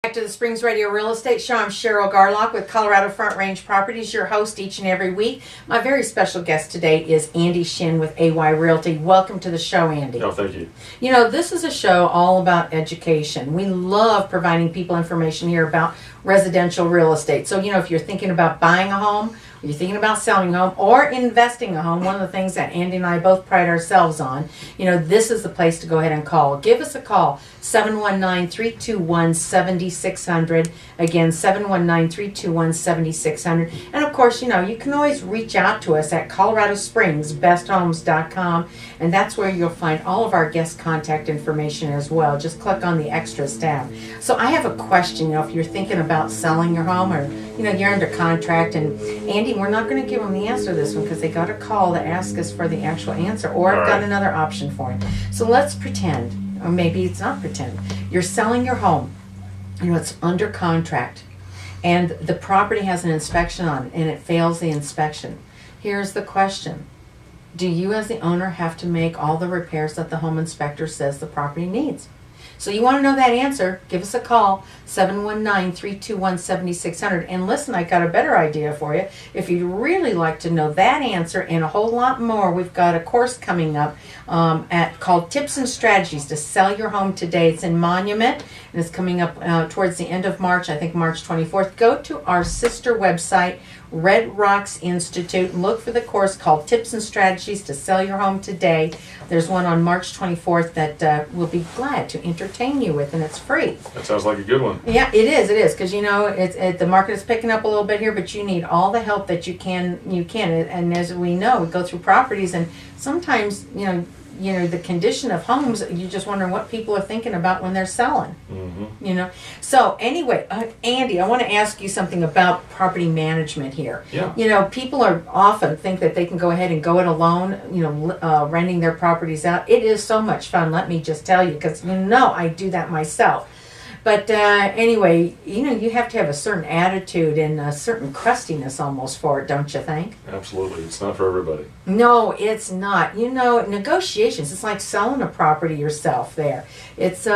Back to the Springs Radio Real Estate Show. I'm Cheryl Garlock with Colorado Front Range Properties, your host each and every week. My very special guest today is Andy Shin with AY Realty. Welcome to the show, Andy. Oh, thank you. You know, this is a show all about education. We love providing people information here about residential real estate. So, you know, if you're thinking about buying a home, or you're thinking about selling a home, or investing a home, one of the things that Andy and I both pride ourselves on, you know, this is the place to go ahead and call. Give us a call, 719-321-7600. Again, 719-321-7600. And of course, you know, you can always reach out to us at coloradospringsbesthomes.com, and that's where you'll find all of our guest contact information as well. Just click on the extras tab. So I have a question, you know, if you're thinking about selling your home, or, you know, you're under contract, and Andy, we're not going to give them the answer to this one because they got a call to ask us for the actual answer, or I've got another option for it. So let's pretend, or maybe it's not pretend, you're selling your home, you know, it's under contract, and the property has an inspection on it, and it fails the inspection. Here's the question. Do you as the owner have to make all the repairs that the home inspector says the property needs? So you want to know that answer, give us a call, 719-321-7600. And listen, I got a better idea for you. If you'd really like to know that answer and a whole lot more, we've got a course coming up called Tips and Strategies to Sell Your Home Today. It's in Monument, and it's coming up towards the end of March, I think March 24th. Go to our sister website, Red Rocks Institute, and look for the course called Tips and Strategies to Sell Your Home Today. There's one on March 24th that we'll be glad to entertain you with, and it's free. That sounds like a good one. Yeah, it is, because you know the market is picking up a little bit here, but you need all the help that you can. And as we know, we go through properties, and sometimes you know the condition of homes, you're just wondering what people are thinking about when they're selling. Mm-hmm. You know. So anyway, Andy, I want to ask you something about property management here. Yeah. You know, people are often think that they can go ahead and go it alone. You know, renting their properties out. It is so much fun. Let me just tell you, because you know I do that myself. But anyway, you know, you have to have a certain attitude and a certain crustiness almost for it, don't you think? Absolutely. It's not for everybody. No, it's not. You know, negotiations, it's like selling a property yourself there. It's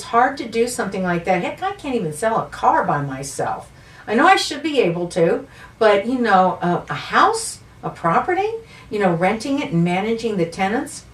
hard to do something like that. Heck, I can't even sell a car by myself. I know I should be able to, but, you know, a house, a property, you know, renting it and managing the tenants,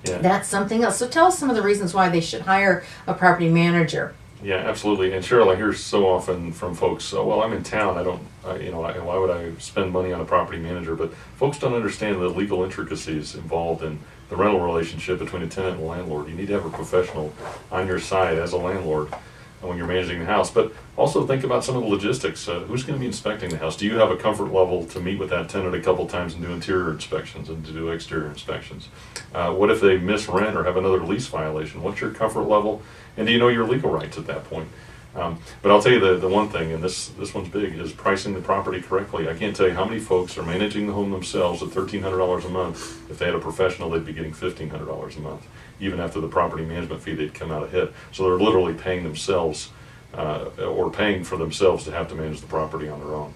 that's something else. So tell us some of the reasons why they should hire a property manager. Yeah, absolutely. And Cheryl, I hear so often from folks, well, I'm in town, why would I spend money on a property manager? But folks don't understand the legal intricacies involved in the rental relationship between a tenant and a landlord. You need to have a professional on your side as a landlord when you're managing the house. But also think about some of the logistics. Who's going to be inspecting the house? Do you have a comfort level to meet with that tenant a couple times and do interior inspections and to do exterior inspections? What if they miss rent or have another lease violation? What's your comfort level? And do you know your legal rights at that point? But I'll tell you the one thing, and this one's big, is pricing the property correctly. I can't tell you how many folks are managing the home themselves at $1,300 a month. If they had a professional, they'd be getting $1,500 a month, even after the property management fee they'd come out ahead. So they're literally paying themselves or paying for themselves to have to manage the property on their own.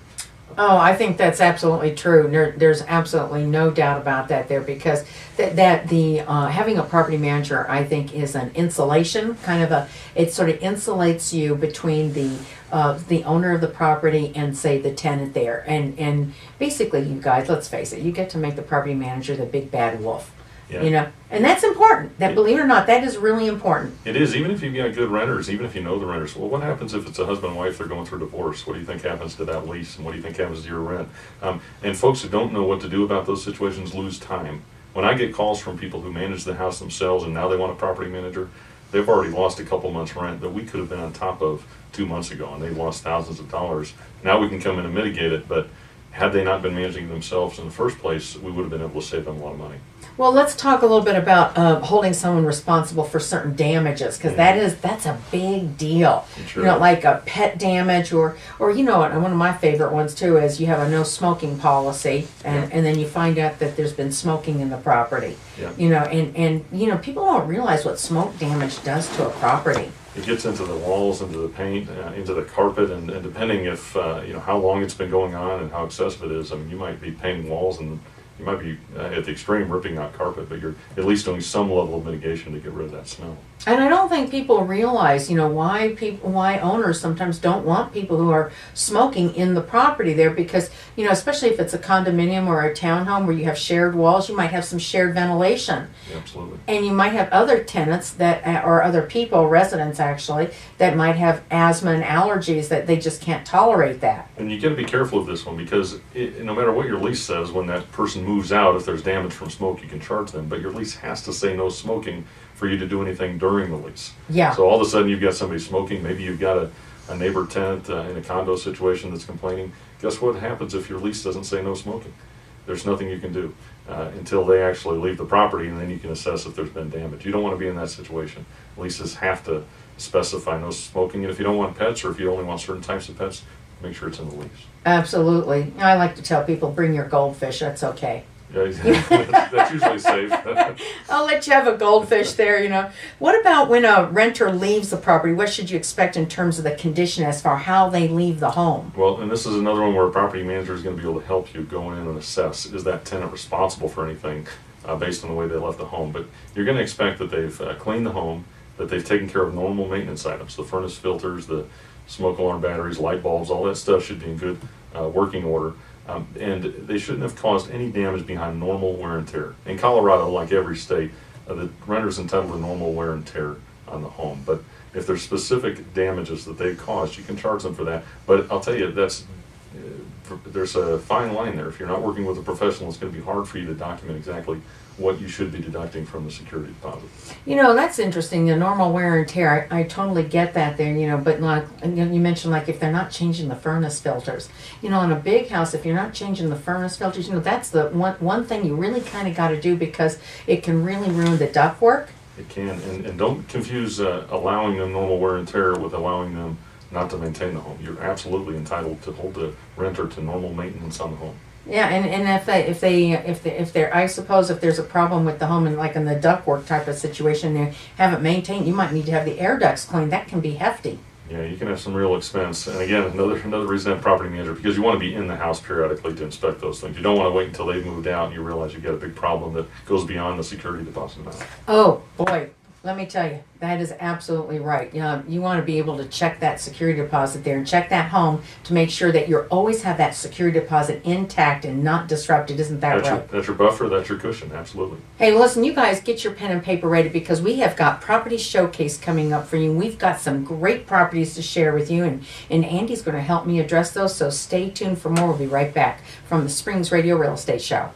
Oh, I think that's absolutely true. There's absolutely no doubt about that there, because having a property manager, I think, is an insulation, it sort of insulates you between the owner of the property and, say, the tenant there. And basically, you guys, let's face it, you get to make the property manager the big bad wolf. Yeah. You know, and that's important. Believe it or not, that is really important. It is, even if you've got good renters, even if you know the renters. Well, what happens if it's a husband and wife, they're going through divorce? What do you think happens to that lease, and what do you think happens to your rent? And folks who don't know what to do about those situations lose time. When I get calls from people who manage the house themselves and now they want a property manager, they've already lost a couple months' rent that we could have been on top of 2 months ago, and they've lost thousands of dollars. Now we can come in and mitigate it, but had they not been managing themselves in the first place, we would have been able to save them a lot of money. Well, let's talk a little bit about holding someone responsible for certain damages, because that's a big deal. Sure. You know, like a pet damage, or you know, one of my favorite ones too is you have a no smoking policy, and then you find out that there's been smoking in the property. Yeah. You know, and you know, people don't realize what smoke damage does to a property. It gets into the walls, into the paint, into the carpet, and depending if how long it's been going on and how excessive it is. I mean, you might be painting walls and You might be at the extreme ripping out carpet, but you're at least doing some level of mitigation to get rid of that smell. And I don't think people realize, why owners sometimes don't want people who are smoking in the property there, because, especially if it's a condominium or a townhome where you have shared walls, you might have some shared ventilation. Yeah, absolutely. And you might have other tenants or other people, residents actually, that might have asthma and allergies that they just can't tolerate that. And you got to be careful of this one, because no matter what your lease says, when that person moves out, if there's damage from smoke, you can charge them. But your lease has to say no smoking for you to do anything during the lease. Yeah. So all of a sudden you've got somebody smoking. Maybe you've got a neighbor tenant in a condo situation that's complaining. Guess what happens if your lease doesn't say no smoking? There's nothing you can do until they actually leave the property, and then you can assess if there's been damage. You don't want to be in that situation. Leases have to specify no smoking, and if you don't want pets, or if you only want certain types of pets, make sure it's in the lease. Absolutely. I like to tell people, bring your goldfish, that's okay. Yeah, that's usually safe. I'll let you have a goldfish there, What about when a renter leaves the property? What should you expect in terms of the condition as far how they leave the home? Well, and this is another one where a property manager is going to be able to help you go in and assess, is that tenant responsible for anything based on the way they left the home. But you're going to expect that they've cleaned the home, that they've taken care of normal maintenance items, the furnace filters, the smoke alarm batteries, light bulbs, all that stuff should be in good working order. And they shouldn't have caused any damage behind normal wear and tear. In Colorado, like every state, the renter's entitled to normal wear and tear on the home. But if there's specific damages that they've caused, you can charge them for that. But I'll tell you, there's a fine line there. If you're not working with a professional, it's going to be hard for you to document exactly what you should be deducting from the security deposit. That's interesting. The normal wear and tear, I totally get that there, but you mentioned if they're not changing the furnace filters. In a big house, if you're not changing the furnace filters, that's the one thing you really kind of got to do, because it can really ruin the ductwork. It can, and don't confuse allowing them normal wear and tear with allowing them not to maintain the home. You're absolutely entitled to hold the renter to normal maintenance on the home. Yeah, and if they're, I suppose if there's a problem with the home and in the ductwork type of situation, they haven't maintained, you might need to have the air ducts cleaned. That can be hefty. Yeah, you can have some real expense. And again, another reason to have property manager, because you want to be in the house periodically to inspect those things. You don't want to wait until they've moved out and you realize you've got a big problem that goes beyond the security deposit amount. Oh boy, let me tell you, that is absolutely right. You want to be able to check that security deposit there and check that home to make sure that you always have that security deposit intact and not disrupted. Isn't that right? That's your buffer, that's your cushion, absolutely. Hey, listen, you guys get your pen and paper ready, because we have got Property Showcase coming up for you. We've got some great properties to share with you, and Andy's going to help me address those, so stay tuned for more. We'll be right back from the Springs Radio Real Estate Show.